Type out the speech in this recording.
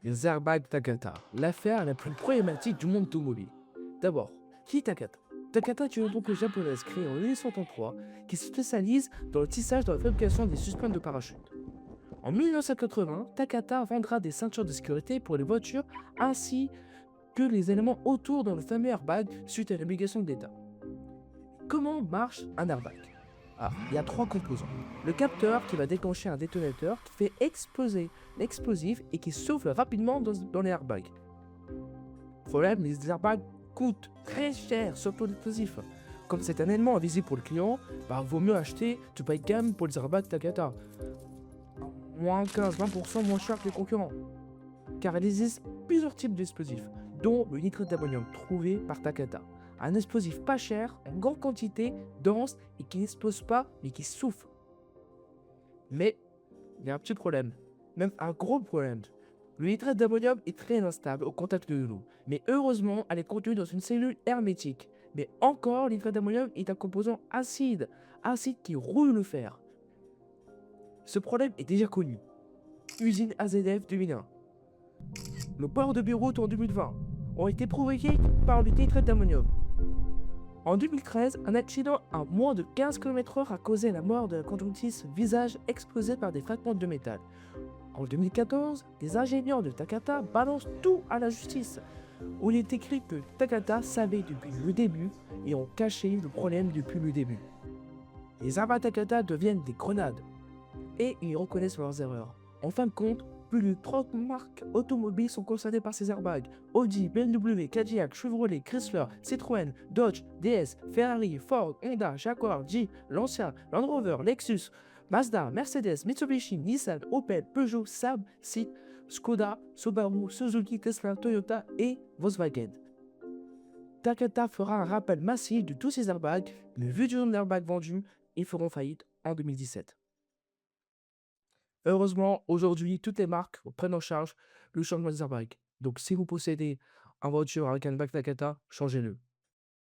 Les airbags Takata, l'affaire la plus problématique du monde automobile. D'abord, qui est Takata? Takata est une entreprise japonaise créée en 1933 qui se spécialise dans le tissage de la fabrication des suspentes de parachute. En 1980, Takata vendra des ceintures de sécurité pour les voitures ainsi que les éléments autour dans le fameux airbag suite à l'obligation de l'État. Comment marche un airbag? Il y a trois composants. Le capteur qui va déclencher un détonateur qui fait exploser l'explosif et qui souffle rapidement dans les airbags. Problème, les airbags coûtent très cher, surtout l'explosif. Comme c'est un élément invisible pour le client, vaut mieux acheter du bas de gamme pour les airbags Takata. Moins 15-20% moins cher que les concurrents. Car il existe plusieurs types d'explosifs, dont le nitrate d'ammonium trouvé par Takata. Un explosif pas cher, en grande quantité, dense et qui n'explose pas mais qui souffle. Mais il y a un petit problème, même un gros problème. Le nitrate d'ammonium est très instable au contact de l'eau, mais heureusement elle est contenue dans une cellule hermétique. Mais encore, le nitrate d'ammonium est un composant acide qui roule le fer. Ce problème est déjà connu. Usine AZF 2001. Le port de Beyrouth en 2020 ont été provoqués par le nitrate d'ammonium. En 2013, un accident à moins de 15 km/h a causé la mort de la conductrice visage explosé par des fragments de métal. En 2014, les ingénieurs de Takata balancent tout à la justice, où il est écrit que Takata savait depuis le début et ont caché le problème depuis le début. Les airbags Takata deviennent des grenades et ils reconnaissent leurs erreurs. En fin de compte, plus de 30 marques automobiles sont concernées par ces airbags. Audi, BMW, Cadillac, Chevrolet, Chrysler, Citroën, Dodge, DS, Ferrari, Ford, Honda, Jaguar, Jeep, Lancia, Land Rover, Lexus, Mazda, Mercedes, Mitsubishi, Nissan, Opel, Peugeot, Saab, Seat, Skoda, Subaru, Suzuki, Tesla, Toyota et Volkswagen. Takata fera un rappel massif de tous ces airbags, mais vu du nombre d'airbags vendus, ils feront faillite en 2017. Heureusement, aujourd'hui, toutes les marques prennent en charge le changement des airbags. Donc, si vous possédez une voiture avec un airbag Takata, changez-le.